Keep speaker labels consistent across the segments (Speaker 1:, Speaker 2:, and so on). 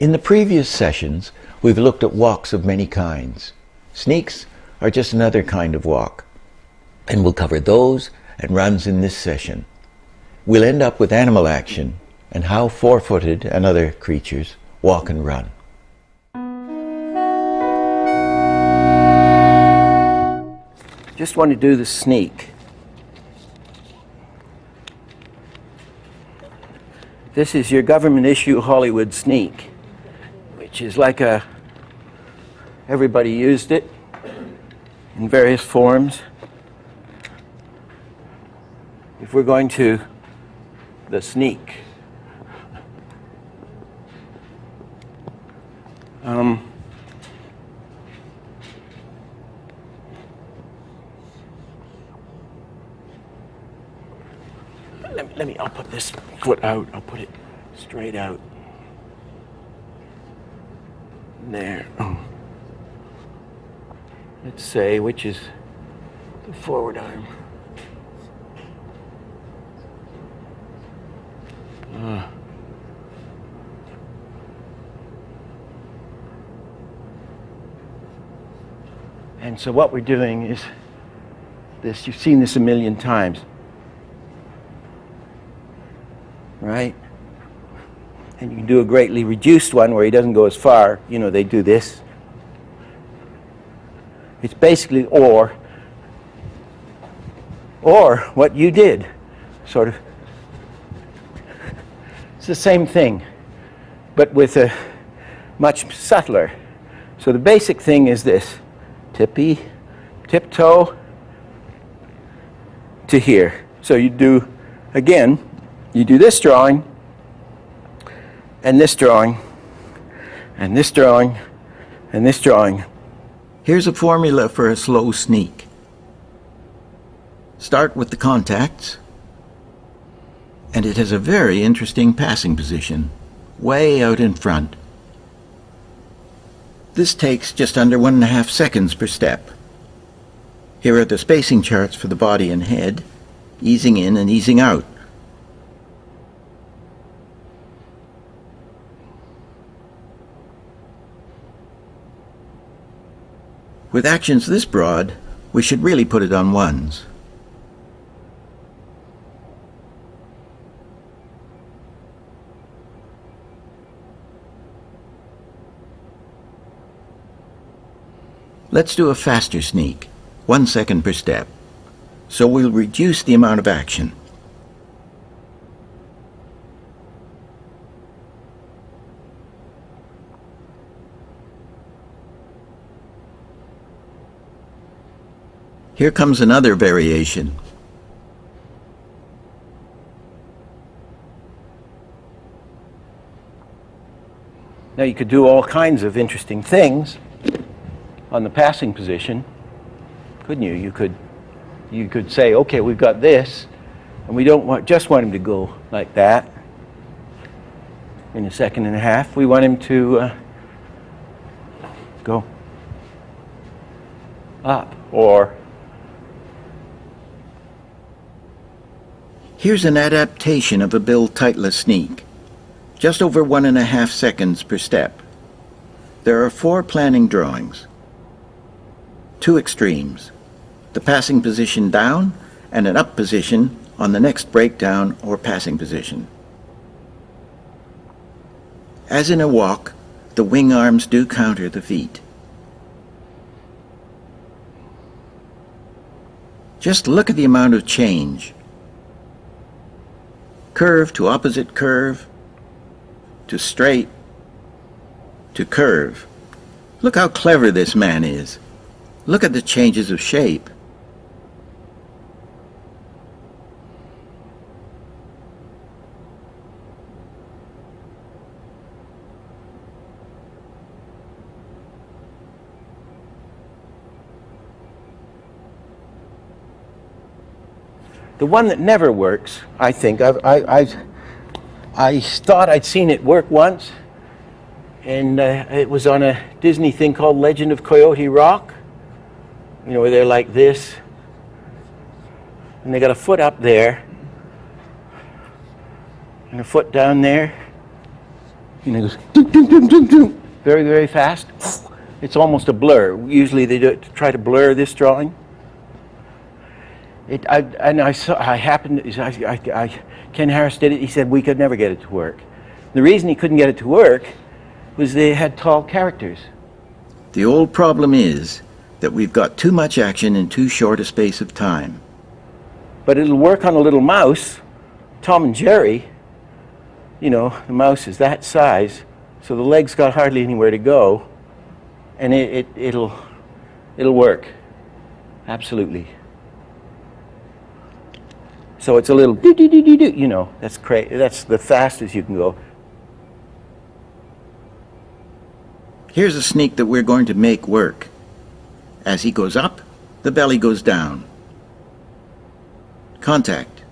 Speaker 1: In the previous sessions, we've looked at walks of many kinds. Sneaks are just another kind of walk, and we'll cover those and runs in this session. We'll end up with animal action and how four-footed and other creatures walk and run. Just want to do the sneak. This is your government issue Hollywood sneak, which is like everybody used it in various forms. If we're going to the sneak, I'll put this foot out, I'll put it straight out. There. Let's say, which is the forward arm. And so what we're doing is this. You've seen this a million times, right? And you can do a greatly reduced one where he doesn't go as far. You know, they do this. It's basically or what you did, sort of. It's the same thing, but with a much subtler. So the basic thing is this: tiptoe to here. So you do, again, you do this drawing, and this drawing, and this drawing, and this drawing. Here's a formula for a slow sneak. Start with the contacts, and it has a very interesting passing position, way out in front. This takes just under 1.5 seconds per step. Here are the spacing charts for the body and head, easing in and easing out. With actions this broad, we should really put it on ones. Let's do a faster sneak, 1 second per step. So we'll reduce the amount of action. Here comes another variation. Now you could do all kinds of interesting things on the passing position, couldn't you? You could say, okay, we've got this, and we don't just want him to go like that in 1.5 seconds. We want him to go up, or here's an adaptation of a Bill Titler sneak, just over 1.5 seconds per step. There are 4 planning drawings. 2 extremes, the passing position down and an up position on the next breakdown or passing position. As in a walk, the wing arms do counter the feet. Just look at the amount of change. Curve to opposite curve, to straight, to curve. Look how clever this man is. Look at the changes of shape. The one that never works, I think, I thought I'd seen it work once, and it was on a Disney thing called Legend of Coyote Rock. You know, where they're like this, and they got a foot up there, and a foot down there, You know, it goes dum, dum, dum, dum, dum, very, very fast. It's almost a blur. Usually they do it to try to blur this drawing. Ken Harris did it. He said we could never get it to work. The reason he couldn't get it to work was they had tall characters.
Speaker 2: The old problem is that we've got too much action in too short a space of time.
Speaker 1: But it'll work on a little mouse. Tom and Jerry, you know, the mouse is that size, so the leg's got hardly anywhere to go, and it'll work. Absolutely. So it's a little do-do-do-do-do, you know, that's the fastest you can go.
Speaker 2: Here's a sneak that we're going to make work. As he goes up, the belly goes down. Contact.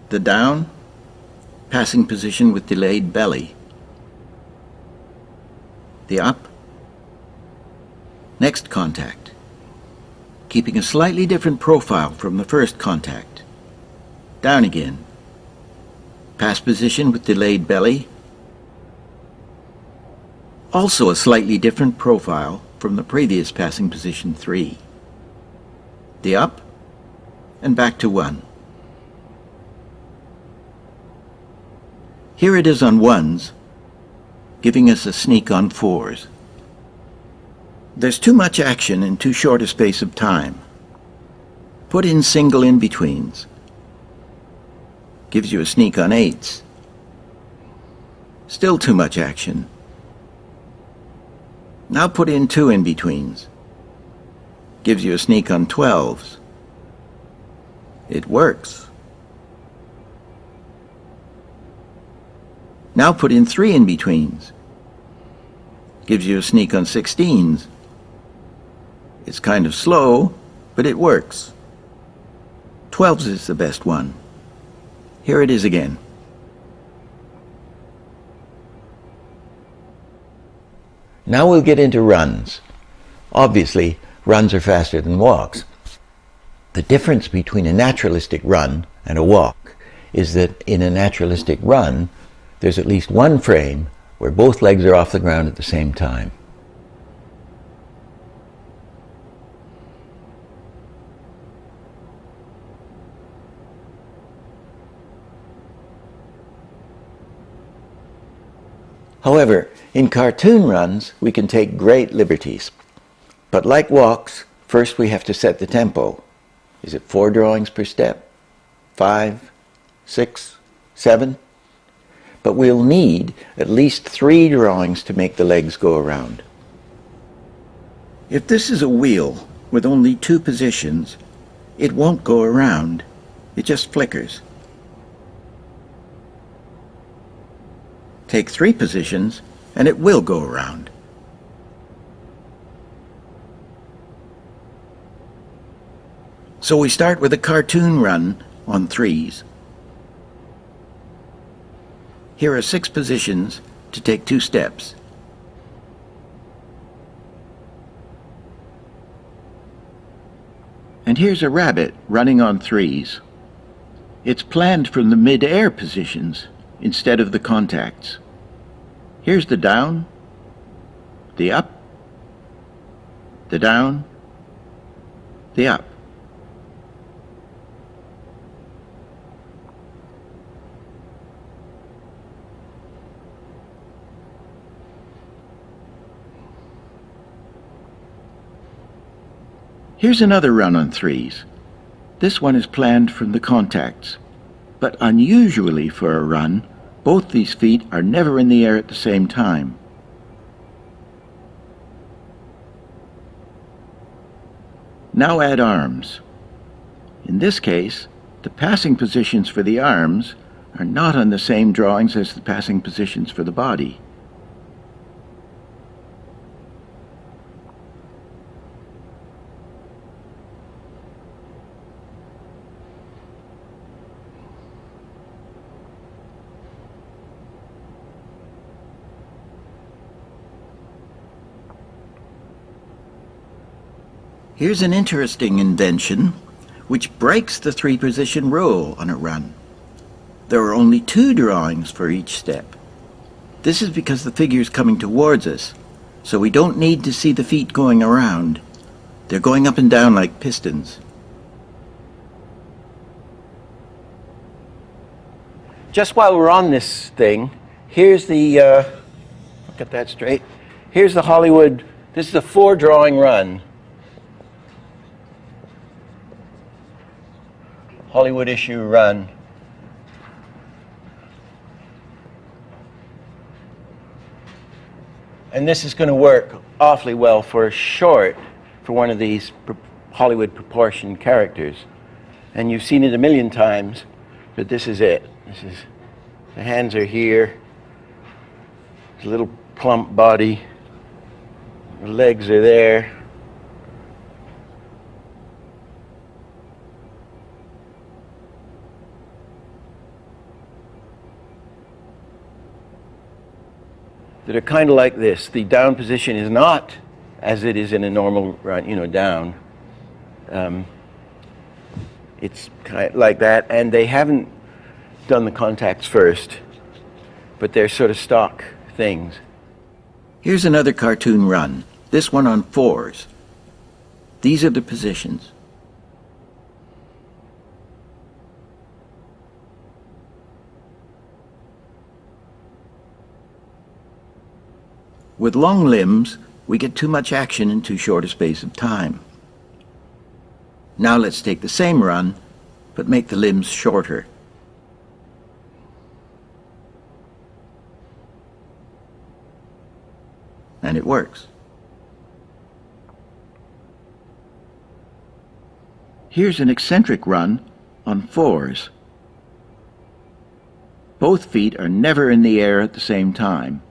Speaker 2: The down, passing position with delayed belly. The up, next contact, keeping a slightly different profile from the first contact. Down again. Pass position with delayed belly. Also a slightly different profile from the previous passing position 3. The up, and back to 1. Here it is on 1s, giving us a sneak on 4s. There's too much action in too short a space of time. Put in single in-betweens. Gives you a sneak on 8s. Still too much action. Now put in 2 in-betweens. Gives you a sneak on 12s. It works. Now put in 3 in-betweens. Gives you a sneak on 16s. It's kind of slow, but it works. 12s is the best one. Here it is again.
Speaker 3: Now we'll get into runs. Obviously, runs are faster than walks. The difference between a naturalistic run and a walk is that in a naturalistic run, there's at least one frame where both legs are off the ground at the same time. However, in cartoon runs, we can take great liberties. But like walks, first we have to set the tempo. Is it 4 drawings per step? 5? 6? 7? But we'll need at least 3 drawings to make the legs go around.
Speaker 2: If this is a wheel with only 2 positions, it won't go around. It just flickers. Take 3 positions, and it will go around. So we start with a cartoon run on 3s. Here are 6 positions to take 2 steps. And here's a rabbit running on 3s. It's planned from the mid-air positions instead of the contacts. Here's the down, the up, the down, the up. Here's another run on 3s. This one is planned from the contacts, but unusually for a run, both these feet are never in the air at the same time. Now add arms. In this case, the passing positions for the arms are not on the same drawings as the passing positions for the body. Here's an interesting invention which breaks the 3-position rule on a run. there are only 2 drawings for each step. This is because the figure's coming towards us, so we don't need to see the feet going around. They're going up and down like pistons.
Speaker 1: Just while we're on this thing, here's the, get that straight. Here's the Hollywood, this is a 4-drawing run. Hollywood issue run. And this is going to work awfully well for a short, for one of these Hollywood proportion characters. And you've seen it a million times, but this is it. This is, the hands are here, there's a little plump body, the legs are there. That are kind of like this. The down position is not as it is in a normal run, you know, down. It's kind of like that, and they haven't done the contacts first, but they're sort of stock things.
Speaker 2: Here's another cartoon run, this one on 4s. These are the positions. With long limbs, we get too much action in too short a space of time. Now let's take the same run, but make the limbs shorter. And it works. Here's an eccentric run on 4s. Both feet are never in the air at the same time.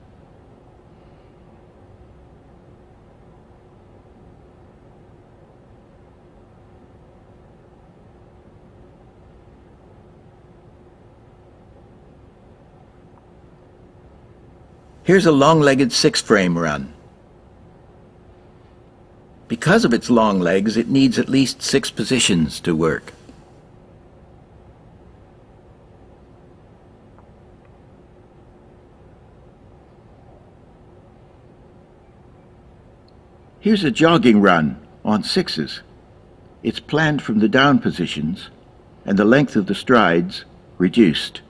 Speaker 2: Here's a long-legged 6-frame run. Because of its long legs, it needs at least 6 positions to work. Here's a jogging run on 6s. It's planned from the down positions and the length of the strides reduced.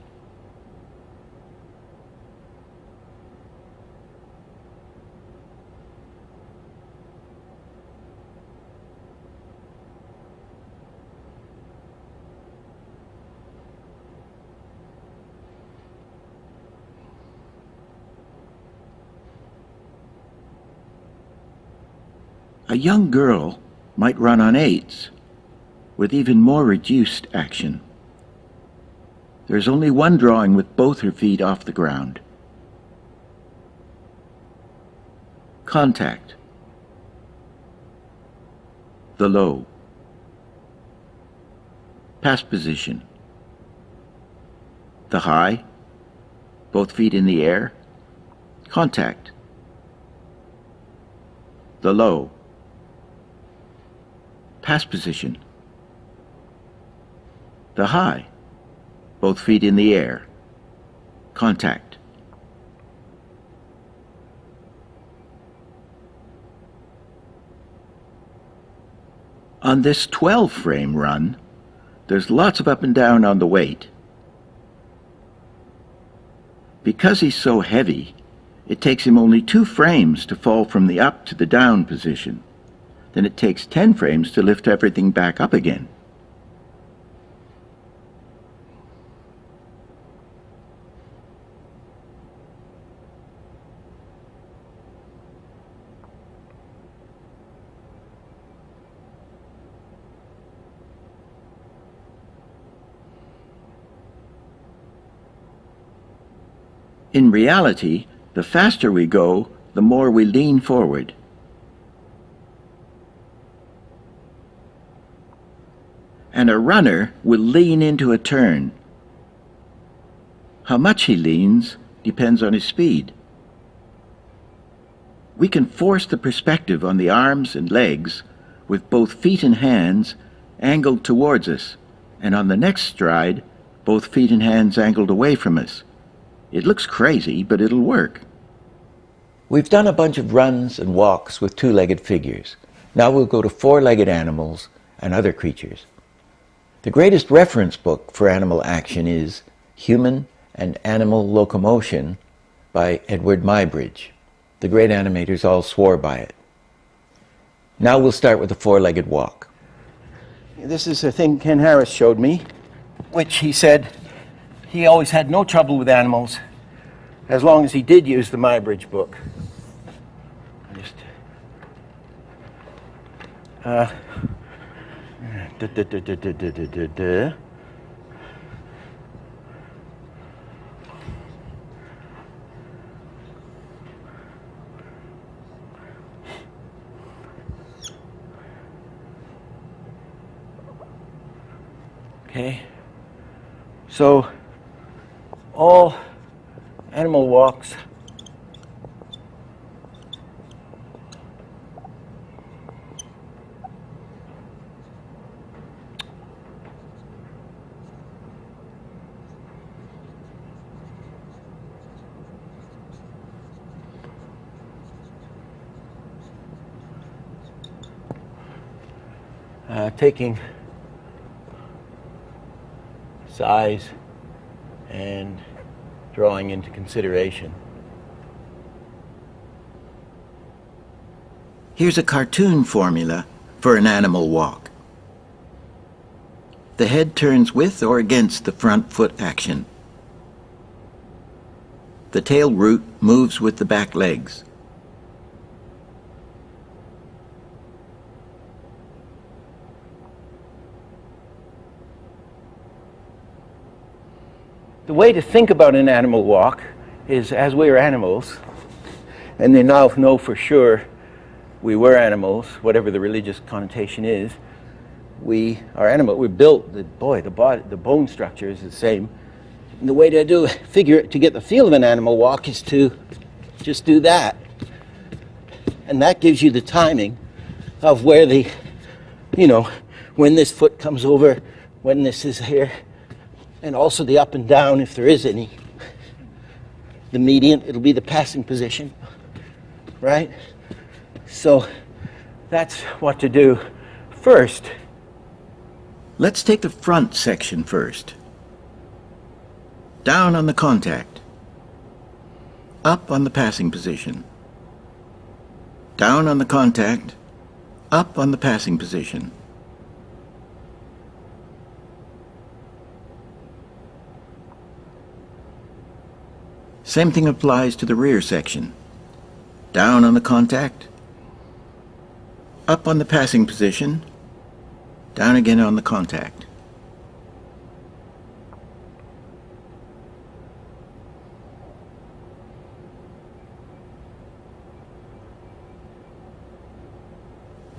Speaker 2: A young girl might run on 8s, with even more reduced action. There's only one drawing with both her feet off the ground. Contact. The low. Pass position. The high. Both feet in the air. Contact. The low. Pass position. The high. Both feet in the air. Contact. On this 12-frame run, there's lots of up and down on the weight. Because he's so heavy, it takes him only 2 frames to fall from the up to the down position. Then it takes 10 frames to lift everything back up again. In reality, the faster we go, the more we lean forward. And a runner will lean into a turn. How much he leans depends on his speed. We can force the perspective on the arms and legs with both feet and hands angled towards us, and on the next stride, both feet and hands angled away from us. It looks crazy, but it'll work.
Speaker 3: We've done a bunch of runs and walks with two-legged figures. Now we'll go to four-legged animals and other creatures. The greatest reference book for animal action is Human and Animal Locomotion by Edward Muybridge. The great animators all swore by it. Now we'll start with the four-legged walk.
Speaker 1: This is a thing Ken Harris showed me, which he said he always had no trouble with animals as long as he did use the Muybridge book. Just, Okay, so all animal walks taking size and drawing into consideration.
Speaker 3: Here's a cartoon formula for an animal walk. The head turns with or against the front foot action. The tail root moves with the back legs.
Speaker 1: The way to think about an animal walk is as we are animals, and they now know for sure we were animals, whatever the religious connotation is. We are animal. We're built. The bone structure is the same. And the way to to get the feel of an animal walk is to just do that, and that gives you the timing of where when this foot comes over, when this is here. And also the up and down, if there is any. The median, it'll be the passing position, right? So that's what to do first.
Speaker 2: Let's take the front section first. Down on the contact. Up on the passing position. Down on the contact. Up on the passing position. Same thing applies to the rear section. Down on the contact, up on the passing position, down again on the contact.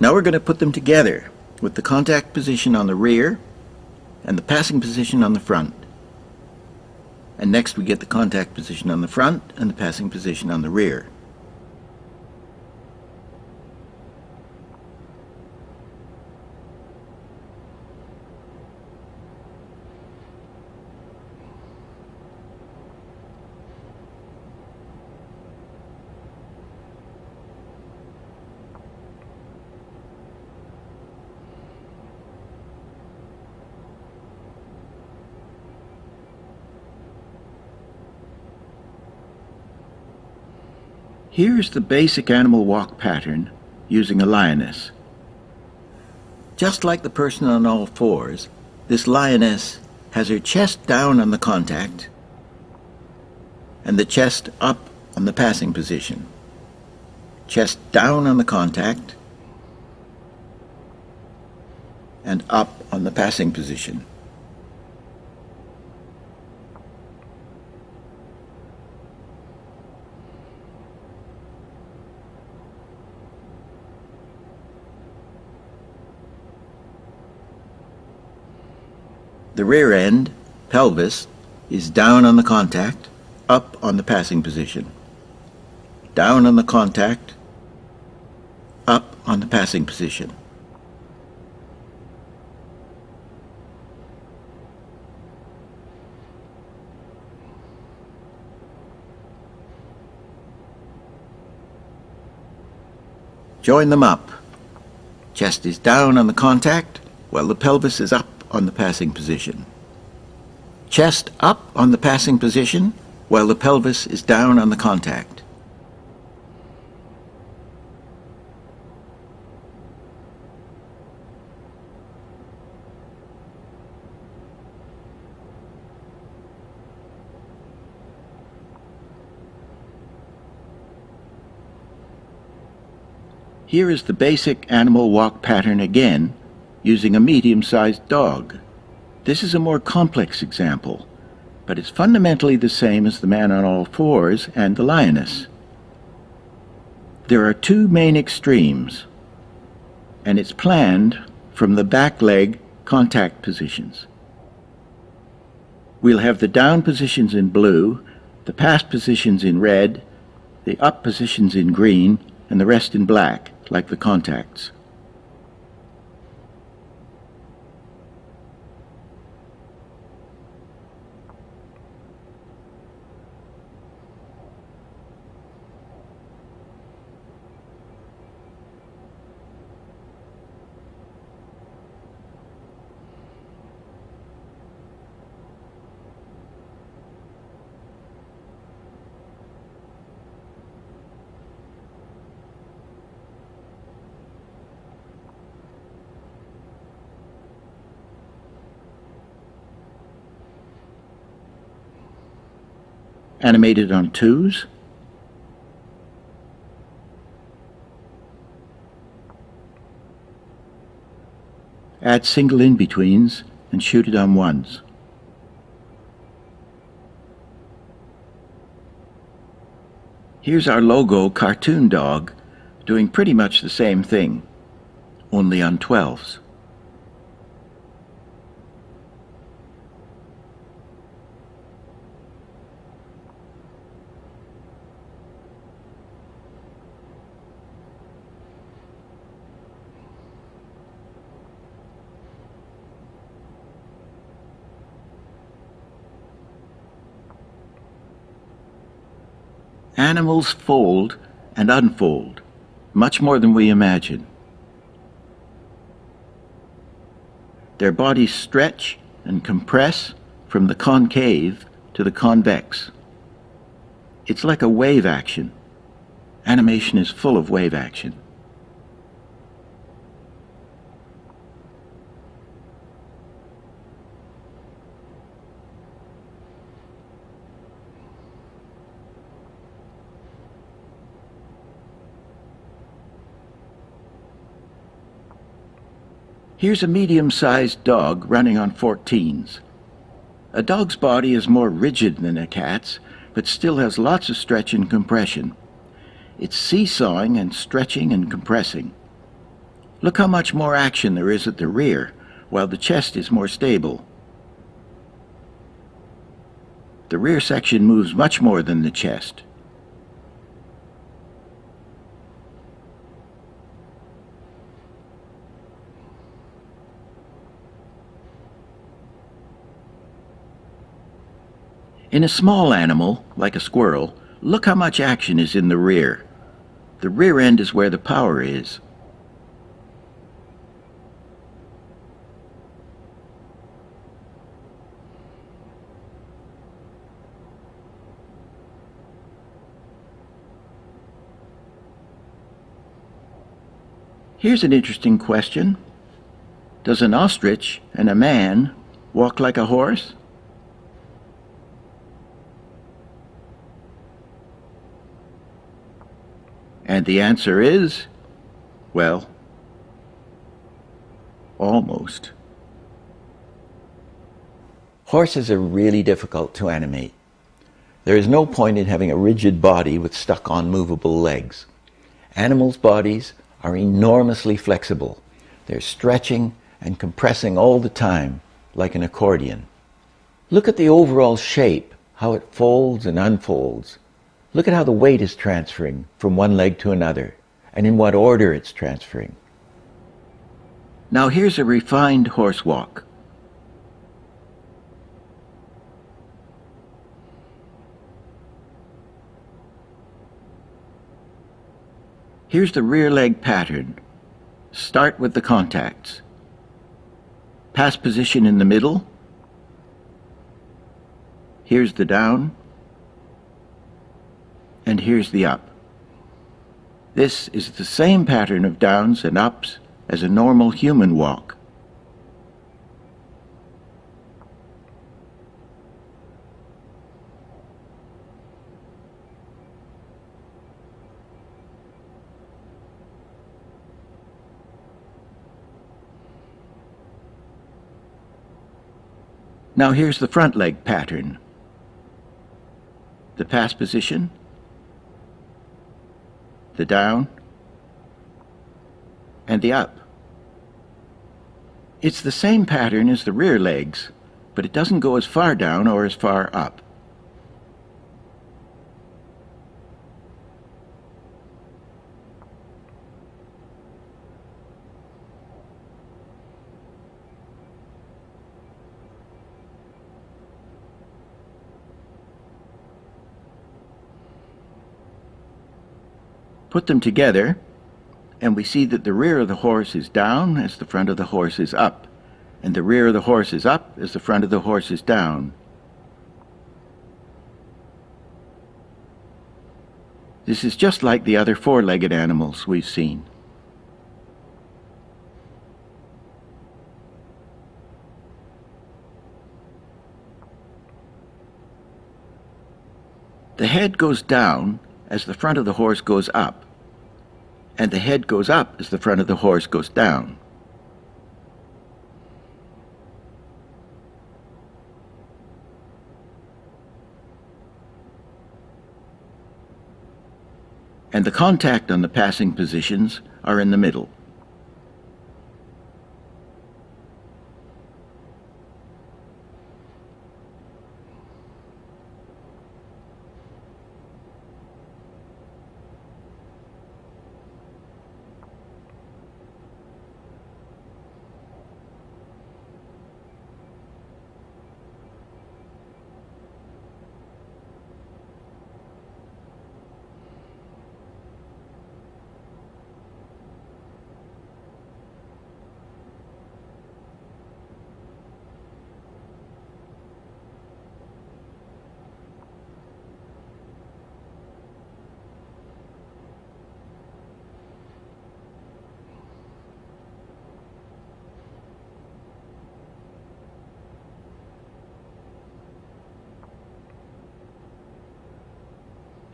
Speaker 2: Now we're going to put them together with the contact position on the rear and the passing position on the front. And next we get the contact position on the front and the passing position on the rear. Here's the basic animal walk pattern using a lioness. Just like the person on all fours, this lioness has her chest down on the contact and the chest up on the passing position. Chest down on the contact and up on the passing position. The rear end, pelvis, is down on the contact, up on the passing position. Down on the contact, up on the passing position. Join them up. Chest is down on the contact, while the pelvis is up on the passing position. Chest up on the passing position, while the pelvis is down on the contact. Here is the basic animal walk pattern again, using a medium-sized dog. This is a more complex example, but it's fundamentally the same as the man on all fours and the lioness. There are two main extremes, and it's planned from the back leg contact positions. We'll have the down positions in blue, the pass positions in red, the up positions in green, and the rest in black, like the contacts. Animated on twos. Add single in-betweens and shoot it on ones. Here's our logo cartoon dog doing pretty much the same thing, only on 12s. Animals fold and unfold, much more than we imagine. Their bodies stretch and compress from the concave to the convex. It's like a wave action. Animation is full of wave action. Here's a medium-sized dog running on 14s. A dog's body is more rigid than a cat's, but still has lots of stretch and compression. It's seesawing and stretching and compressing. Look how much more action there is at the rear, while the chest is more stable. The rear section moves much more than the chest. In a small animal, like a squirrel, look how much action is in the rear. The rear end is where the power is. Here's an interesting question. Does an ostrich and a man walk like a horse? And the answer is, well, almost.
Speaker 3: Horses are really difficult to animate. There is no point in having a rigid body with stuck-on movable legs. Animals' bodies are enormously flexible. They're stretching and compressing all the time, like an accordion. Look at the overall shape, how it folds and unfolds. Look at how the weight is transferring from one leg to another, and in what order it's transferring.
Speaker 2: Now here's a refined horse walk. Here's the rear leg pattern. Start with the contacts. Pass position in the middle. Here's the down. And here's the up. This is the same pattern of downs and ups as a normal human walk. Now here's the front leg pattern. The pass position, the down, and the up. It's the same pattern as the rear legs, but it doesn't go as far down or as far up. Put them together, and we see that the rear of the horse is down as the front of the horse is up, and the rear of the horse is up as the front of the horse is down. This is just like the other four-legged animals we've seen. The head goes down as the front of the horse goes up, and the head goes up as the front of the horse goes down. And the contact on the passing positions are in the middle.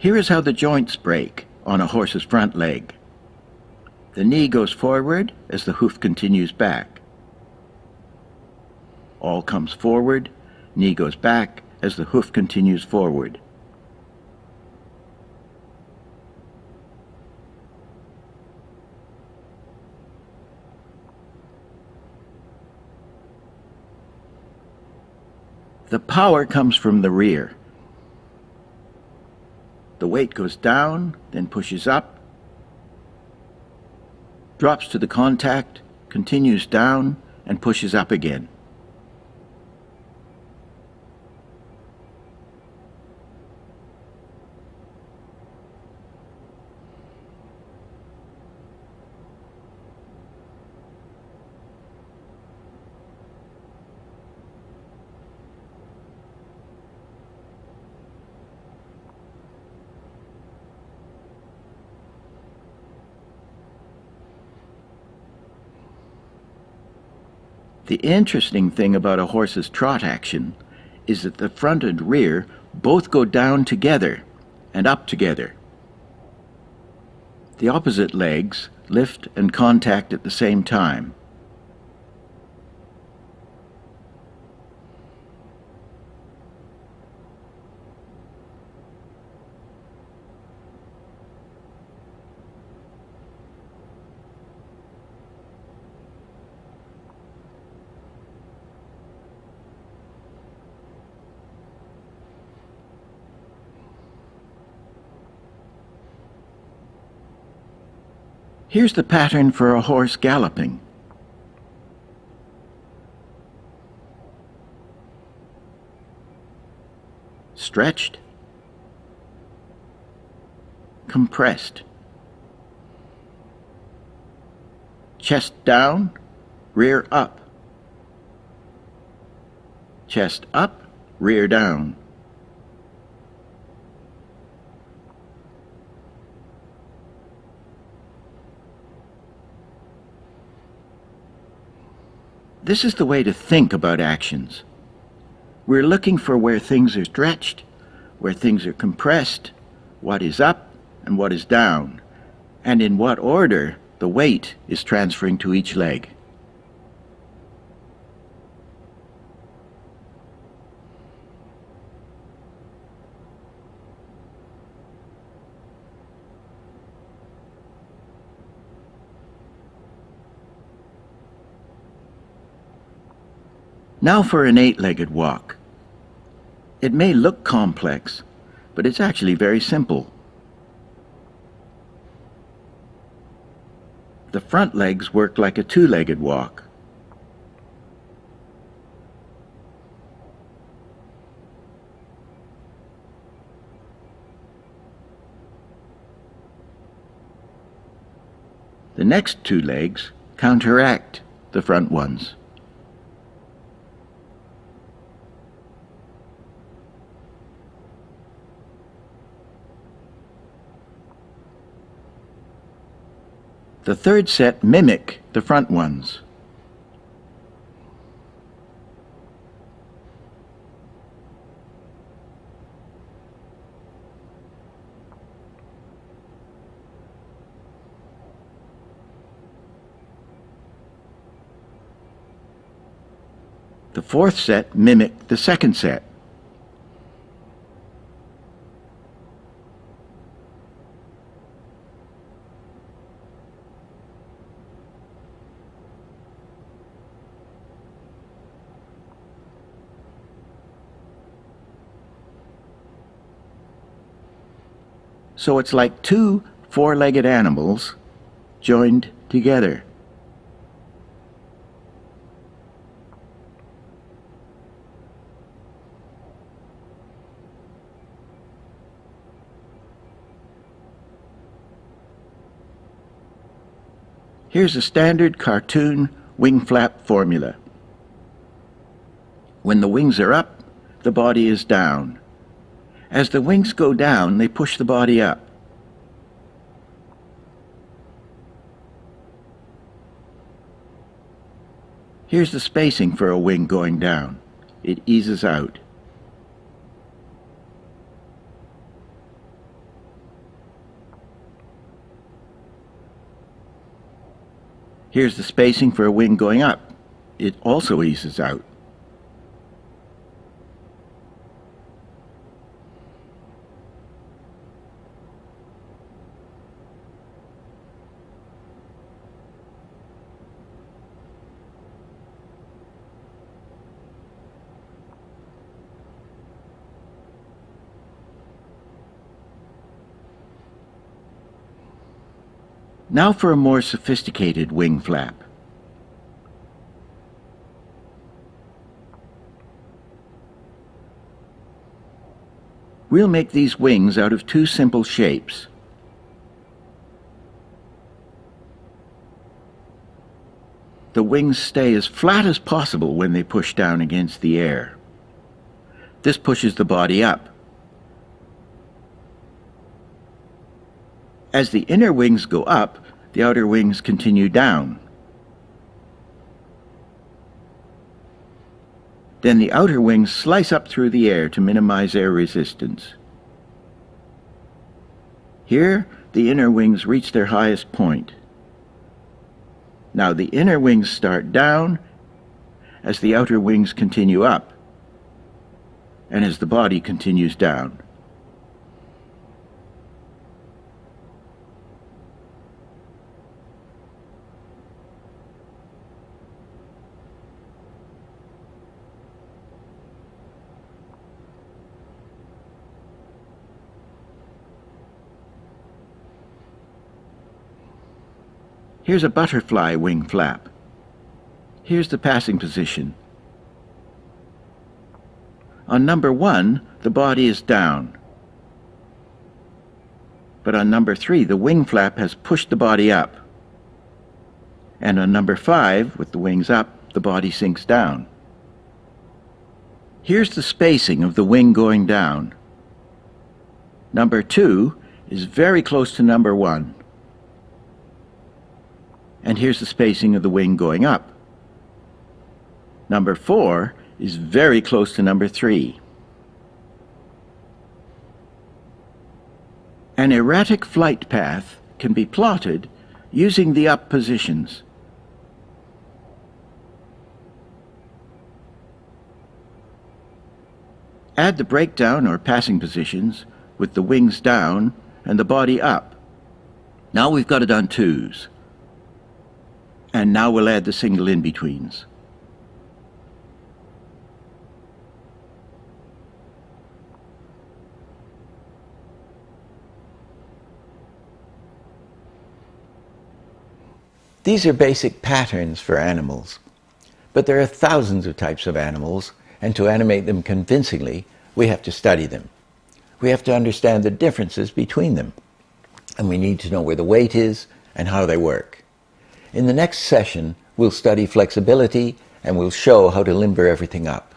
Speaker 2: Here is how the joints break on a horse's front leg. The knee goes forward as the hoof continues back. All comes forward, knee goes back as the hoof continues forward. The power comes from the rear. The weight goes down, then pushes up, drops to the contact, continues down, and pushes up again. The interesting thing about a horse's trot action is that the front and rear both go down together and up together. The opposite legs lift and contact at the same time. Here's the pattern for a horse galloping. Stretched, compressed, Chest down, rear up. Chest up, rear down. This is the way to think about actions. We're looking for where things are stretched, where things are compressed, what is up and what is down, and in what order the weight is transferring to each leg. Now for an 8-legged walk. It may look complex, but it's actually very simple. The front legs work like a 2-legged walk. The next 2 legs counteract the front ones. The third set mimic the front ones. The fourth set mimic the second set. So it's like 2 4-legged animals joined together. Here's a standard cartoon wing flap formula. When the wings are up, the body is down. As the wings go down, they push the body up. Here's the spacing for a wing going down. It eases out. Here's the spacing for a wing going up. It also eases out. Now for a more sophisticated wing flap. We'll make these wings out of 2 simple shapes. The wings stay as flat as possible when they push down against the air. This pushes the body up. As the inner wings go up, the outer wings continue down. Then the outer wings slice up through the air to minimize air resistance. Here, the inner wings reach their highest point. Now the inner wings start down as the outer wings continue up, and as the body continues down. Here's a butterfly wing flap. Here's the passing position. On number 1, the body is down. But on number 3, the wing flap has pushed the body up. And on number 5, with the wings up, the body sinks down. Here's the spacing of the wing going down. Number 2 is very close to number 1. And here's the spacing of the wing going up. Number 4 is very close to number 3. An erratic flight path can be plotted using the up positions. Add the breakdown or passing positions with the wings down and the body up. Now we've got it on 2s. And now we'll add the single in-betweens.
Speaker 3: These are basic patterns for animals, but there are thousands of types of animals, and to animate them convincingly, we have to study them. We have to understand the differences between them, and we need to know where the weight is and how they work. In the next session, we'll study flexibility and we'll show how to limber everything up.